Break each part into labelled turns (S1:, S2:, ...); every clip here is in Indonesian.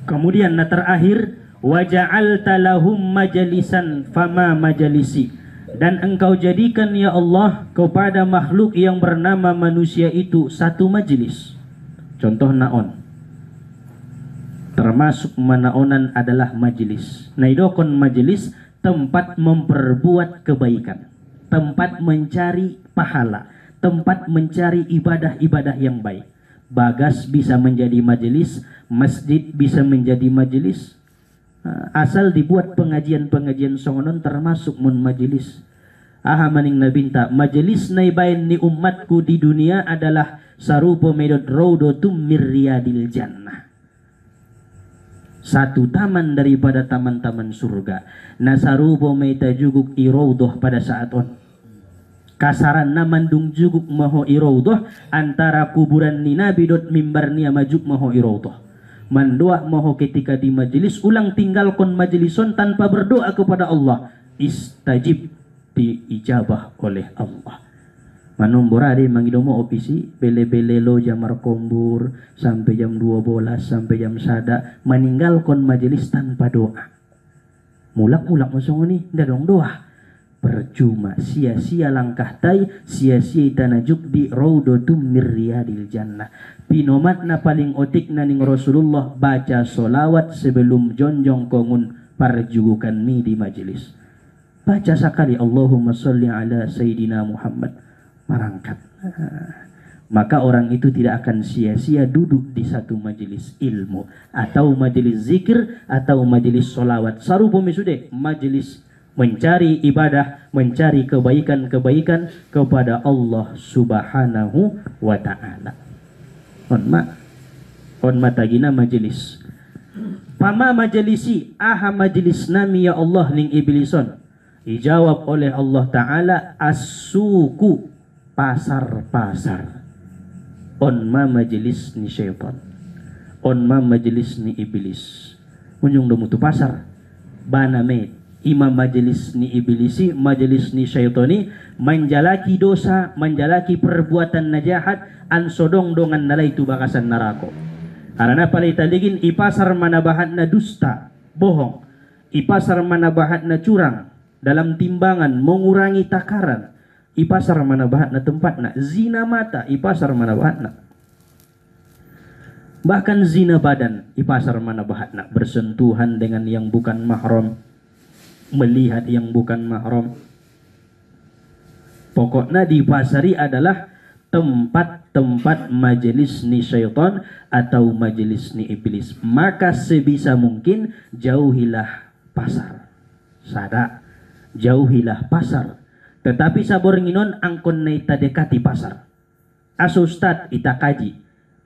S1: Kemudian na terakhir, waja'alta lahum majalisan fama majalisi, dan engkau jadikan ya Allah kepada makhluk yang bernama manusia itu satu majelis. Contoh naon, termasuk manaonan adalah majelis. Naidokon majelis tempat memperbuat kebaikan, tempat mencari pahala, tempat mencari ibadah-ibadah yang baik. Bagas bisa menjadi majelis, masjid bisa menjadi majelis. Asal dibuat pengajian-pengajian songonon termasuk mun majelis. Aha maning nabinta majelis naibain ni umatku di dunia adalah sarupa medot raudatum mirriyadil jannah, satu taman daripada taman-taman surga. Nasarupa meita juguk iraudah pada saat on kasaran na mandung juguk maho iraudah antara kuburan ni nabi dot mimbar nia majuk maho iraudah. Mandoa maho ketika di majelis ulang tinggalkan majelison tanpa berdoa kepada Allah, istajib, diijabah oleh Allah. Manomborade mangidomo opisi bele-bele lo jamar kombur sampai jam 12 sampai jam sada meninggalkan majelis tanpa doa. Mulak-mulak masuk ni ndak dong doa. Percuma, sia-sia langkah tai, sia-sia tanajuk di raudatum mirriyadil jannah. Pinomatna paling otik naning Rasulullah baca solawat sebelum jonjong kongun parjugukan mi di majelis. Baca sekali Allahumma sholli ala Sayyidina Muhammad, marangkat. Maka orang itu tidak akan sia-sia duduk di satu majelis ilmu atau majelis zikir atau majelis solawat. Sarupa misude majelis mencari ibadah, mencari kebaikan-kebaikan kepada Allah Subhanahu wa ta'ala. On matagina majelis. Pama majelisi, aha majelis nami ya Allah ning iblison. Dijawab oleh Allah Ta'ala, as-suku, pasar-pasar. On ma majelis ni syaitan, on ma majelis ni iblis. Unjung domutu pasar baname imam majelis ni iblisi, majelis ni syaitani, menjalaki dosa, menjalaki perbuatan najahat, ansodong dongan nalai tu bakasan narako. Karena palita ligin ipasar manabahat na dusta, bohong, ipasar manabahat na curang dalam timbangan, mengurangi takaran, ipasar manabahat na tempat na zina mata, ipasar manabahat na bahkan zina badan, ipasar manabahat na bersentuhan dengan yang bukan mahram, melihat yang bukan mahram. Pokoknya di pasari adalah tempat-tempat majelis ni syaitan atau majelis ni iblis. Maka sebisa mungkin jauhilah pasar. Sada, jauhilah pasar. Tetapi sabor nginon angkon na ita dekati pasar. Aso ustad ita kaji.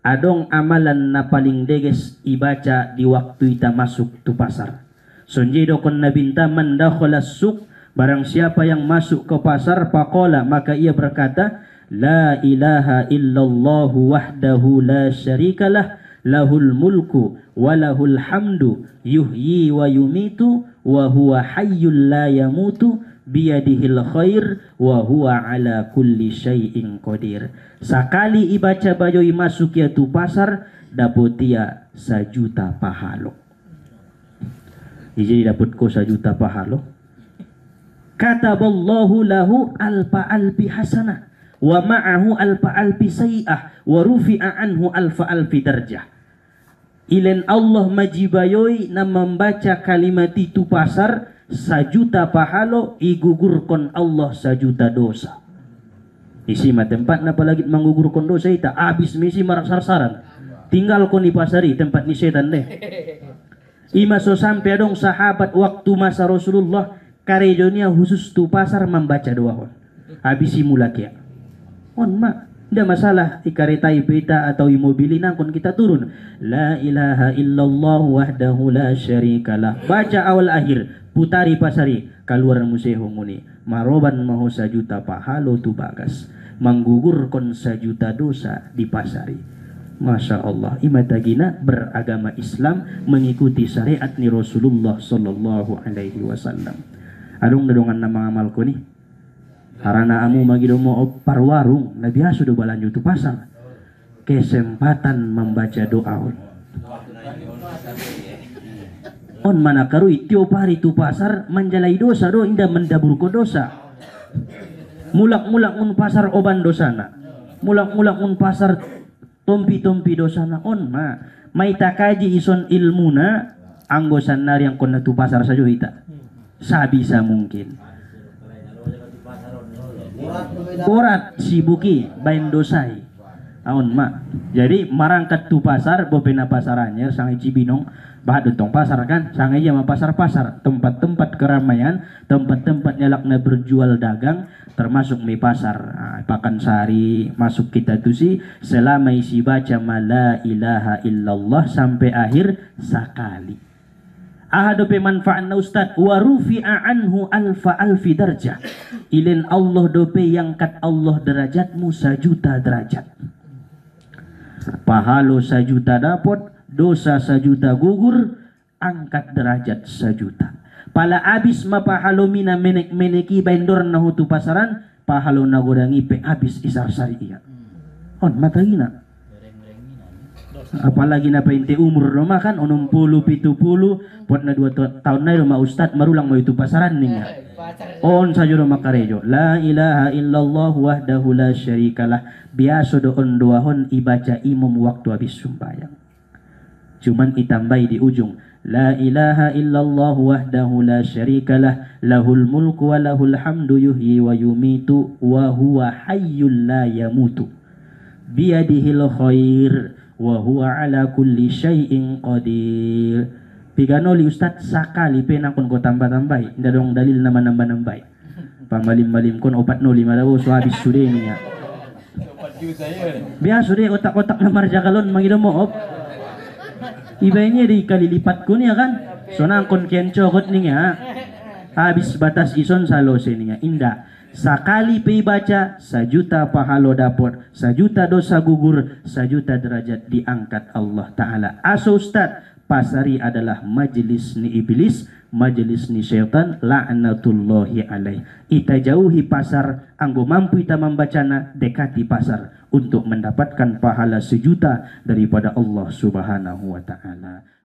S1: Adong amalan na paling deges ibaca di waktu ita masuk tu pasar. Sonjido kon nabinta man dakhala suk, barang siapa yang masuk ke pasar, faqala, maka ia berkata, la ilaha illallah wahdahu la syarikalah, lahul mulku wa lahul hamdu, yuhyi wa yumitu, wa huwa hayyul la yamutu, biyadihil khair, wa huwa ala kulli syai'in qadir. Sakali ibaca bajoi masuk ya tu pasar, dapotia 1 juta pahalo. Jadi dapat ko 1 juta pahalo. Kataballahu lahu alfa alfi hasanah wa ma'ahu alfa alfi sayi'ah wa rufi'a anhu alfa alfi darjah. Ilen Allah majibayoi na membaca kalimat itu pasar 1 juta pahalo, igugurkon Allah 1 juta dosa. Isi ma tempat na palagi manggugurkon dosa ita abis misi marasarsaran. Tinggal kon di pasari tempat ni setan deh. Ima so sampai adong sahabat waktu masa Rasulullah karejonya khusus tu pasar membaca doa. Habis simulak ya. On ma, tidak masalah ikaretai peta atau imobili nangkon kita turun. La ilaha illallah wahdahu la syarikalah. Baca awal akhir, putari pasari keluar museho muni. Maroban maho 1 juta pahalo tu bagas. Menggugurkan 1 juta dosa di pasari. Masya Allah, imatagina beragama Islam mengikuti syariat ni Rasulullah Sallallahu Alaihi Wasallam. Adong nadongan na mga amal ko ni. Harana amu magidomo o parwarung na biasa do balanju tu pasar. Kesempatan membaca doa. On mana karui tiap hari tu pasar menjalai dosa do indah mendabur ko dosa. Mulak-mulak un pasar oban dosana. Mulak-mulak un pasar tompi-tompi dosana on ma. May takaji ison ilmuna anggosan nari yang kona tu pasar sajo ita. Sabisa mungkin. Korat sibuki bain dosai. Aon ma. Jadi marangkat tu pasar bopena pasarannya sangai Cibinong bahat dentong pasar kan sangai jama pasar-pasar tempat-tempat keramaian tempat-tempat nyalakna berjual dagang termasuk mie pasar Pakansari masuk kita tuh sih selama isi baca la ilaha illallah sampai akhir sekali ahadope manfaatna ustad wa rufi'a anhu alfi darjah ilin Allah dope yang kat Allah derajatmu 1.000.000 derajat pahalo 1.000.000 dapot dosa 1.000.000 gugur angkat derajat 1.000.000 pala abis mapahalo mina meneki baindor na hutu pasaran pahalo na godangi pe abis isar sari iya on matagina apalagi na painte umur no makan 60 70 pot na 2 tahun na ma ustad marulang mo itu pasaran niya on sajo no makarejo la ilaha illallah wahdahu la syarikalah biasa doon doahon ibaca imam waktu habis sembahyang cuman itambai di ujung la ilaha illallah wahdahu la syarikalah lahul mulku wa lahul hamdu yuhyi wa yumitu wa huwa hayyul la yamutu biyadihil khair wa huwa ala kulli syai'in qadir piganoli ustad sakali penakon ko tambah-tambah inda dong dalil nambah-nambah pamalim-malim kon opat no 5 daw so habis sudah ini ya biasa deh otak-otak na marja kalon mangido mo op ibanya dikali lipat ko niya kan so nangkon kencokot niya habis batas ison salose niya indah sakali pe baca 1.000.000 pahalo dapot 1.000.000 dosa gugur 1.000.000 derajat diangkat Allah Ta'ala aso ustad pasari adalah majelis ni iblis majelis ni syaitan la'natullahi alaih ita jauhi pasar anggo mampu ita membacana dekati pasar untuk mendapatkan pahala 1.000.000 daripada Allah Subhanahu wa Ta'ala.